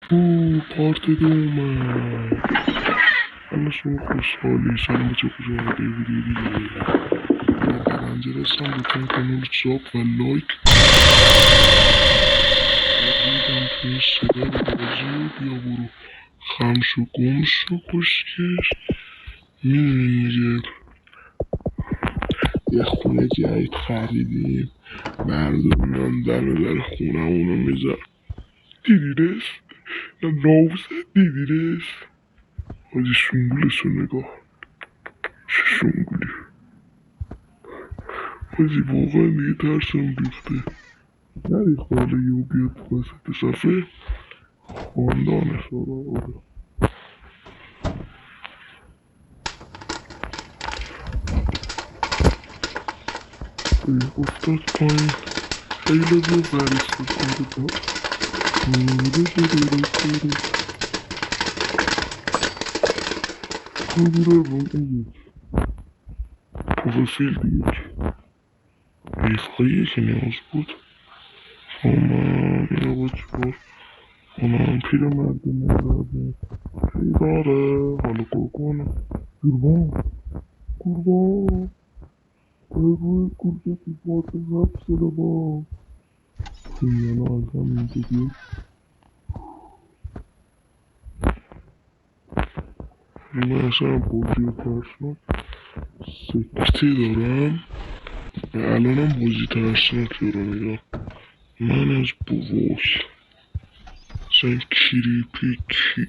پارت اومد. حالا شما خوشحالی سلام بچه خوش آمده ویدیو دیگه. در پنجره هستم لطفا کانال چاپ و لایک ریدم توی صدای بازی. بیا برو خمشو گمشو کشکش. میدونین دیگه یه خونه جدید خریدیم، مردم در و در خونه اونو میزن. دیدیرش؟ نه ناموسه دیدیرش؟ حاجی شنگولشو نگاه، چه شنگولی حاجی، واقعا دیگه ترسم ریخته. نریخ حالا یهو بیاد وسط صفحه خواندانش رو آره. افتاد پایین خیلی بیا بریستد کنده دار کبوره بون ایک پروفیل دیگه ایفایی که نیاز بود. من یا با چکار کنم پیر مرد نرده پیداره حالا گرگونه قربان روی گرگه تو بات رفت زده با پیمانه از همین دیگه. من اصلا بازی ترسناک سکته دارم و الانم بازی ترسناک دارم. نگاه من از بواش اصلا کریپی کی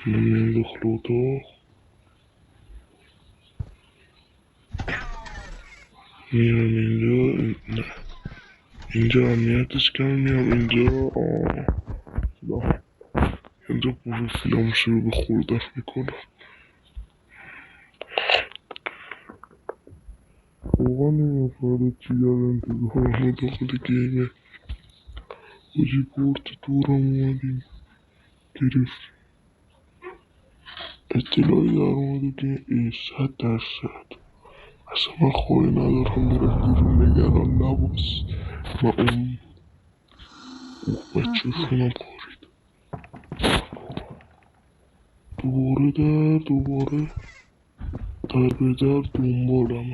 من میام داخل اتاق میام اینجا. نه اینجا امنیتش کم، میام اینجا اینجا پروفیلم شروع به خوردن میکنم. واقعا نمیفرده چی در انتظارم داخل گیمه. حاجی پورت دورم اومدیم گرفت اطلاعی در اومده که 100%. اصلا من خواهی ندارم برم بیرون، نگران نباش. من اون بچه خونم کارید دوباره در به در دنبالم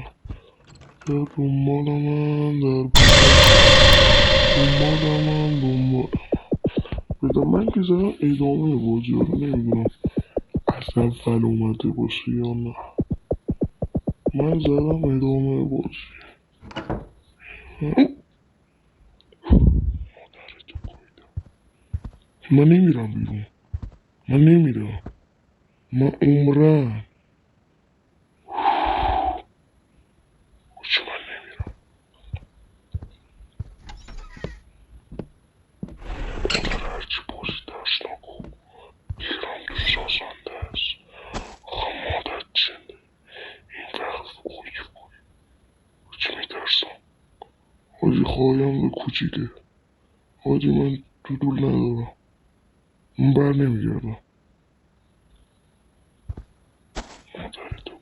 بدم من که زدم ادامه بازی رو. نمیدونم از اول اومده باشه یا نه. من زدم ادامه بازی. من نمیرم بیرون، من نمیرم، من عمرم من نمیرم. هرچی بازی درسناک و گیرم تو سازنده است. آخه مادت چنده این وقت اوی چی میترسم. حاجی خواهیم به کوچیکه. حاجی من دودول ندارم، من بر نمیگردم. مادرتو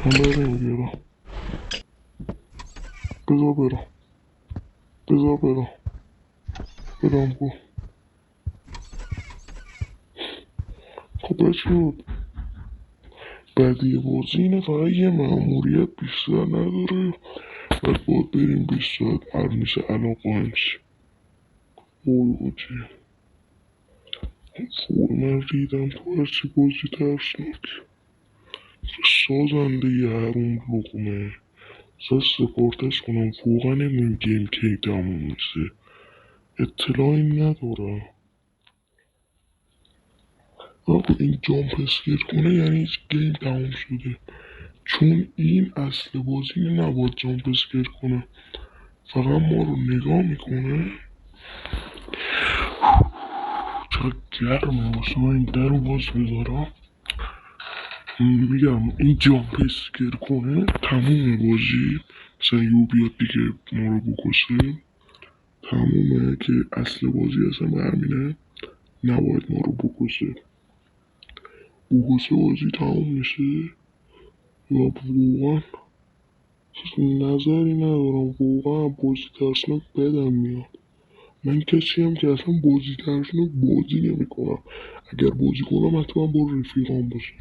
من بر نمیگردم. بذار برم گو. خب بچه بعدی بازی اینه فقط یه مأموریت بیشتر نداره. بعد باید بریم 20 ساعت عرمیس علاقه همشه. حاجی من ریدم تو هرچی بازی ترسناک. سازنده یه حروم لقمه زد سپارتش کنم. واقعا نمیدونم گیم کی تموم میشه، اطلاعی ندارم. آقا این جامپ اسکیر کنه یعنی گیم تموم شده، چون این اصل بازی نباید جامپ اسکیر کنه، فقط ما رو نگاه میکنه. چقدر گرمه واسه من این در رو باز بذارم. میگم این جامپ اسکیر کنه تموم بازی. مثلا یو بیاد دیگه ما رو بکشه تمومه، که اصل بازی اصلا به همینه نباید ما رو بکشه بازی تموم میشه. و واقعا نظری ندارم، واقعا بازی ترسناک بدم میاد. من کسی هم که اصلا بازی ترسناک بازی نمیکنم. اگر بازی کنم حتما با رفیقام باشه.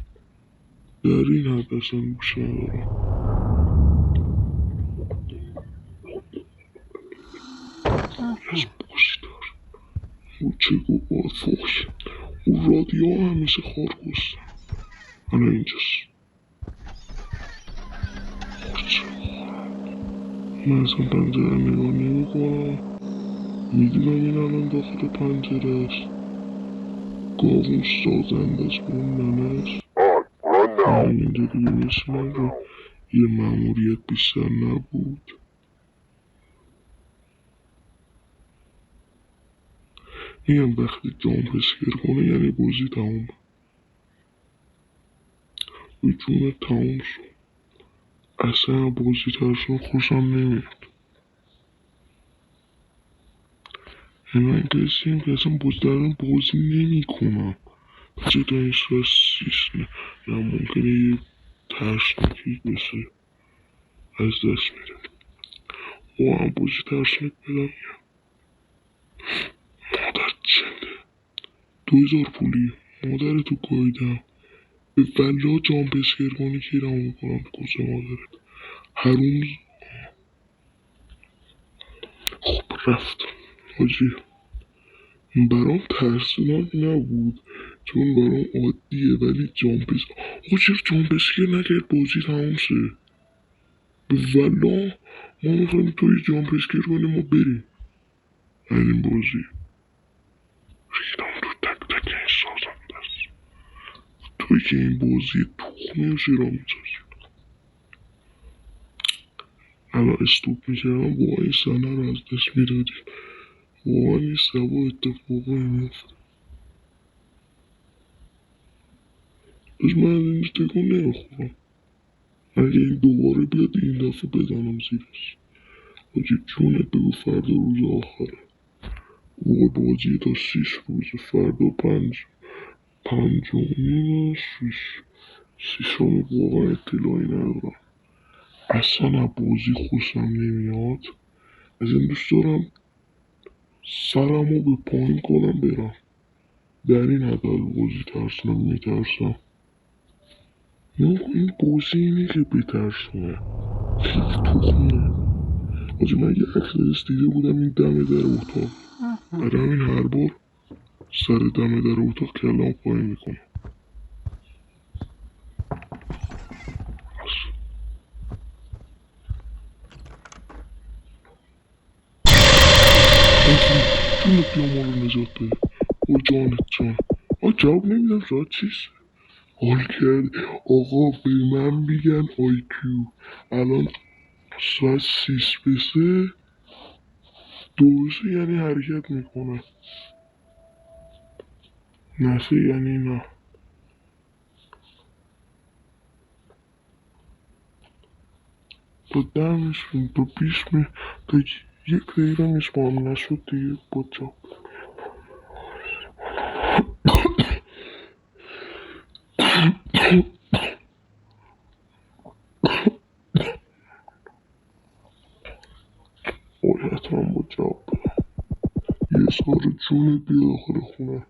در این حد اصلا گوش ندارم. از بازی دار او چه گوه فوش او رادیو همیشه خار گستم. حالا اینجاست. من اصلا پنجره نگاه نمی کنم. میدونم این الان داخل پنجره است. گاوون سازنده است به اون ننه است. اینجا دیگه میشنم و یه مأموریت بیشتر نبود. میگم وقتی جامپ اسکر کنه یعنی بازی تموم. به جون تموم شد. اصلا بازی ترسون خوشم نمیاد. من کسیم که اصلا بازی نمی کنم. چه دنیش را سیست نه ممکنه یه ترسناکی بشه از دست میره. او هم بازی ترسناک بدم. مادر چنده 2000 پولی مادر تو گاییدم. به ولا جامپ اسکر کنی کیرمو میکنم تو کسه مادرت حروم. خب رفت حاجی. برام ترسناک نبود چون برام عادیه ولی جامپس آقا چرا جامپ اسکر نکرد بازی تمام شه. به ولا ما میخوایم توی جامپ اسکر کنیم ما بریم این بازی. ریدم تو تک تک این سازنده است. توی که این بازی تخمی و شیرا میسازی. الان استوب میکردم واقعا این سنه رو از دست میدادیم. واقعا این سبا اتفاقایی میفته. بس من از این تکون نمیخورم. اگه این دوباره بیاد این دفعه بزنم زیرش. حاجی جونت بگو فردا روز آخره. موقع بازی تا 6 روز فردا پنجمی شیشم واقعا اطلاعی ندارم. اصلا از بازی خوشم نمیاد. از این دوست دارم سرمو به پایین کنم برم. در این حد بازی ترسناک میترسم. این بازی اینه که بترسونه خیلی تخمه. حاجی من یه اکسس دیده بودم این دم در اتاق. برای همین هر بار سر دم در اتاق کلام پایین میکنم. جونت بیا ما رو نجات بده. او جانت جان جواب نمیدم شاید چیست. حال کردی آقا به من میگن آیکیو. الان ساعت 6 بشه 2 یعنی حرکت میکنه. نسه یعنی نه. با دمشون با تا 1 دقیقه میسپارم نشد دیگه با جا. باید هم با جواب بدم. یه سال جونت بیا داخل خونه.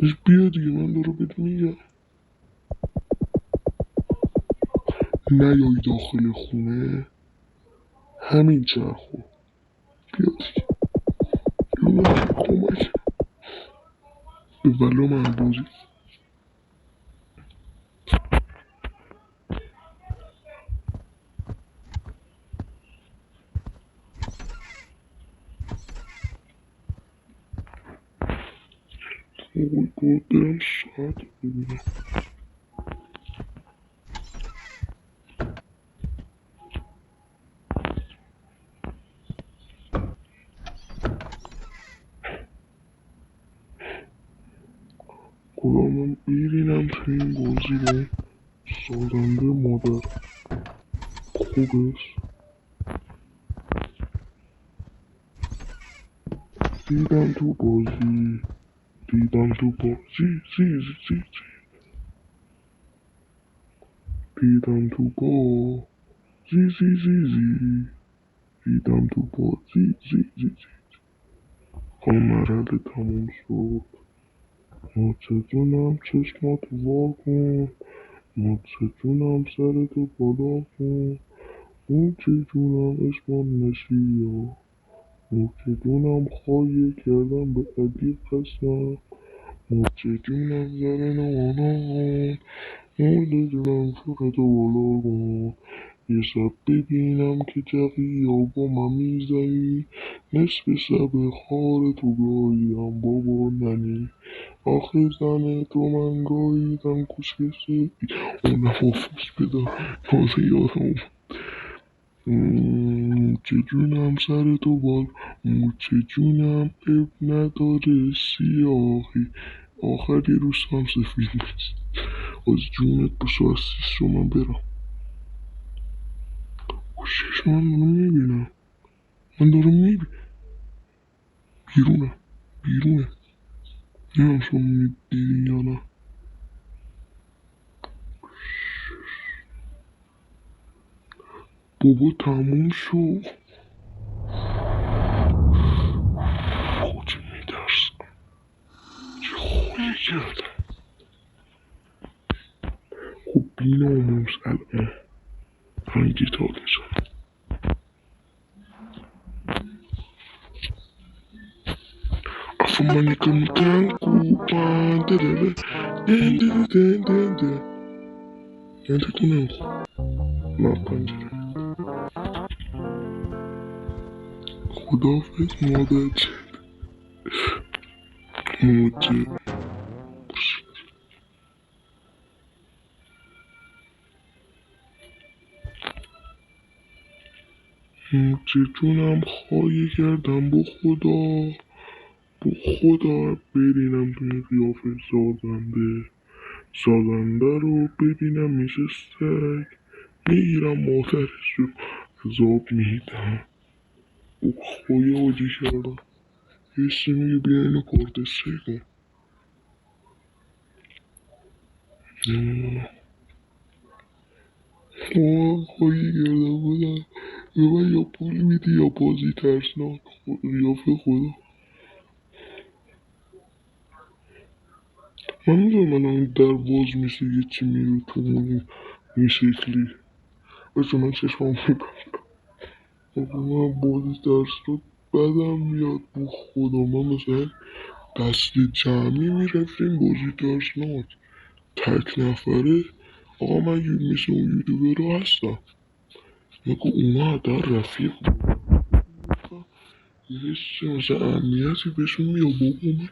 بس بیا دیگه من دارو بهت میگم. نیای داخل خونه همین چرخو. بیا دیگه لونه کمک به ولا من بازی. باید برم ساعت ببینم. خدا من بیرینم تو این بازی با سازنده مادر خوبش. ریدم تو بازی. ریدم تو بازی زی ریدم تو بازی زی ریدم تو بازی زی زی زی. مرحله تموم شد. مچه جونم چشماتو وا کن، مچه جونم سرتو بالا کن، مچه جونم اسمان نشیا، مچه جونم خواهی کردم به علی قسم، مچه جونم زرن آنا کن، مچه جونم سرتو بالا کن. یه شب ببینم که جقی با من میزنی، نصف شب خار تو گاهیم بابا ننی، آخه زن تو من گاهیدم کسکشه اون حافظ بدا تازه یادم. موچه جونم سر تو بال، موچه جونم اب نداره سیاهی، آخری روستم سفید نیست. از جونت بسو از سیست رو من برم. شش من دارم میبینم، من دارم میبینم بیرونه نمیم شما میبینی یا نه. بابا تموم شو. چه میترسم، چه خواهی کردم. خب بیناموس الان هنگی تا میشم. افا من یکم تنگو پنده ده دنده دنده ده دنده کنم نه پنجره. خدافز مادر چه موجه. موچه جونم خواهی کردم با خدا ببینم توی قیافه سازنده رو ببینم میشه سگ، میگیرم مادرش رو عذاب میدم. خواهی آجی کردم یه میگه بیا اینو کارتسته کن. نمیدونم خواهی کردم بودم به من یا پول میدی یا بازی ترسناک. قیافه خدا من میدونم من این در باز میشه یه چی میره تو این شکلی بچه من چشمم میبرم. من بازی ترسناک بدم میاد با خدا. من مثلا دست جمعی میرفتیم بازی ترسناک تک نفره. آقا من مثل اون یوتیوبر رو هستم نگو اونا در رفیق یه حسی مثلا امنیتی بهشون میاد. بابا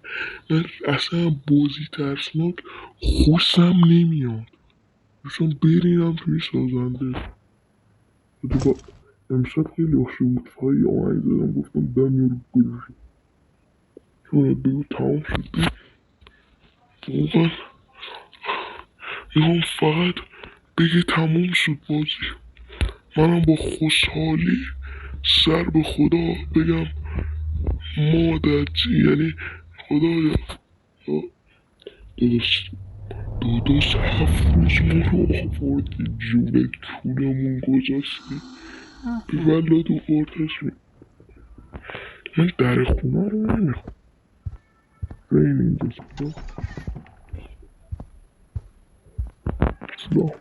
من اصلا بازی ترسناک خوشم نمیاد، دوستان برینم توی سازنده. با امشب خیلی آشومتفایی آهنگ دادم گفتم دم یارو گذاشت چون بگو تمام شد. واقعا میخوام فقط بگه تموم شد بازی، منم با خوشحالی سر به خدا بگم مادر یعنی خدایا داداش 7 روز ما رو آوردی جون کونمون گذاشتی ببلا دو قارتش من در خونه رو نمیخوام این اینجا سلام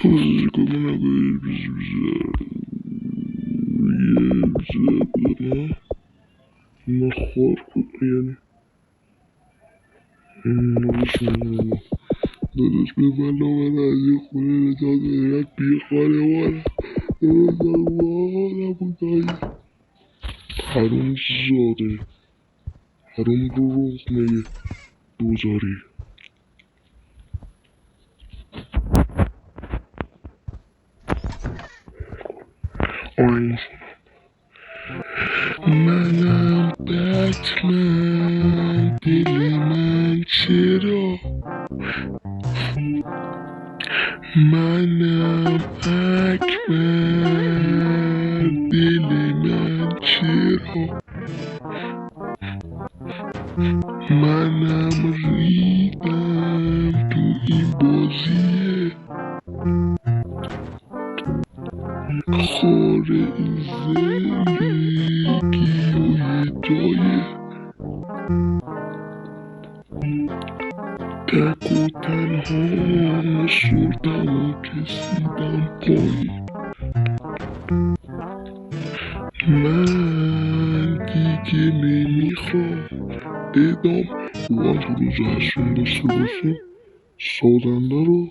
روزی کنم یه بدنم نخور کن یعنی داداش ببلا من از یه خونه نجات بده بی خانوانم حروم زاده حروم رو رخمه دوزاری. آین منم بتمن دل من چرا، منم اکمل دل من چرا، منم ریدم تو این بازی خاره این زندگی و یه جای تک و تنها سردم و کسیدم پایی من دیگه نمیخوام ادام واقعا تو روز هستون داشته باشیم سازنده رو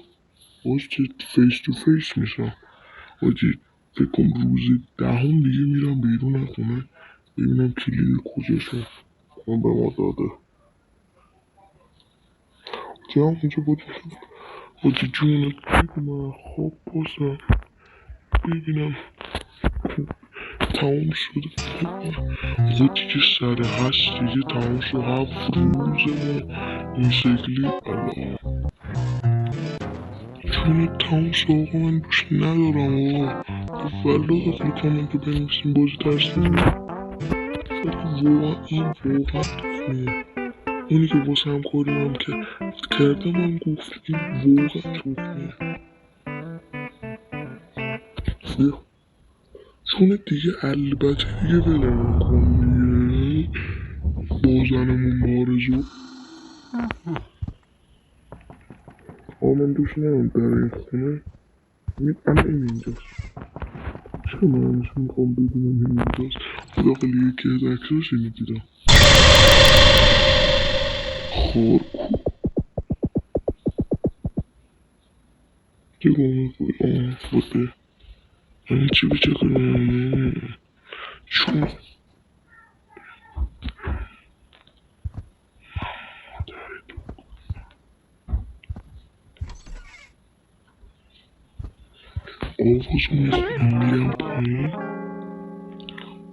باز که فیس تو فیس میشم آجی فکر کنم روز 10 دیگه میرم بیرون از خونه ببینم کلید کجاشه اون به ما داده که هم اونجا بود آجی جونت بگو خواب باشم ببینم تمام شده آقا دیگه سر هست دیگه تمام شد 7 روز ما این شکلی الله جونت تمام شد آقا من دوش ندارم آقا والا داخل کامنت رو بنویسیم بازی ترسیم ولی واقعا این واقعا تخمیه اونی که واسه هم کاریم که کردم هم گفت این واقعا تخمیه چون دیگه البته دیگه ولمون کن دیگه بازنمون بارزو من دوست ندارم در این خونه این اینجاست چرا من همیشه میخوام بدونم این اینجاست داخل یکی از اکساشی میدیدم خار چه گونه خود فوده این چی بچه کنه چون آوازو میخونم میرم پایین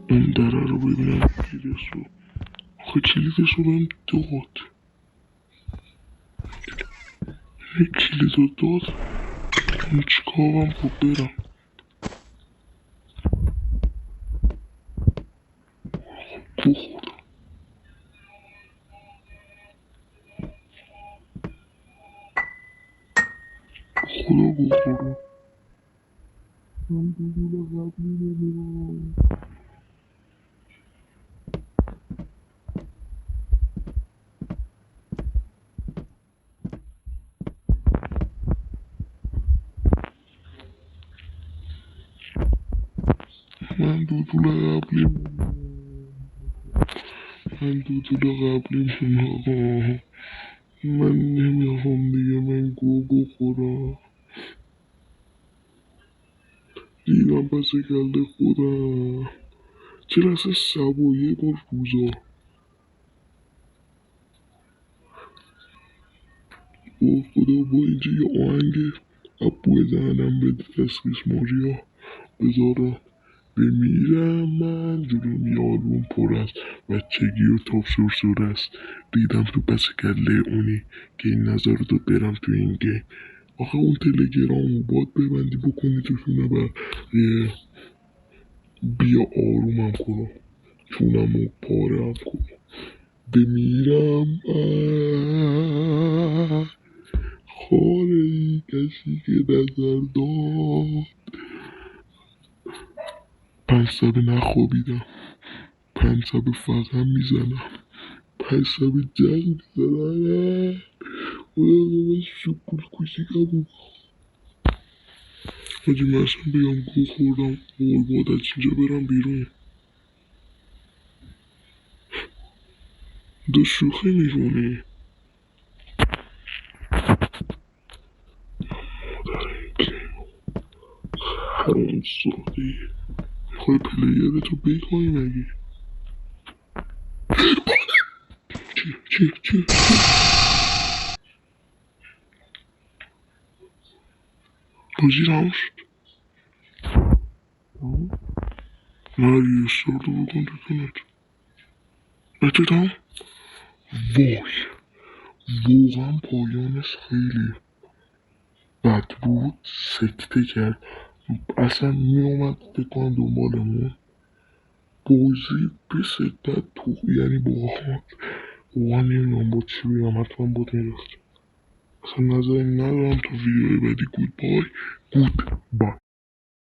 اون دره رو ببینم کلیدش رو آخه کلیدش رو بهم داد کلید رو داد اون چیکارم با برم بخورم خدا بخورم من دودول قبلی نمیرم من دودول قبلی من دودول قبلی آقا من نمیخوام دیگه من گو بخورم دیدم پس کله خودم چرا اصلا سبایه بار روزا با خدا با اینجا یه آهنگ ابو زنم به تسخیص ماریا بذارم بمیرم من جلوم یارون پر است بچگی و تاب سرسر است ریدم تو پس کله اونی که این نظر رو برم تو این گیم آخه اون تلگرامو باید ببندی بکنی توشونه یه بیا آرومم کنم چونمو پارم کنم بمیرم خاره ای کسی که نظر داد 5 شب نخوابیدم 5 شب فقط میزنم 5 شب جنگ میزنم خدا شکل کشی کبود حاجی من اصلا بیام گو خوردم باید از اینجا برم بیرون دو شوخی میکنی حرام سادی میخوای پلیرتو بکنی مگه چی بازی تموم شد نه ریستارت رو بکن تکنت بچه تموم وای واقعا پایانش خیلی بد بود سکته کرد اصلا میومد بکنم دنبالمون بازی به شدت تو یعنی واقعا نمیدونم با چی بگم حتما بود میرفت اصلا نظری ندارم تا ویدیوی بعدی گود بای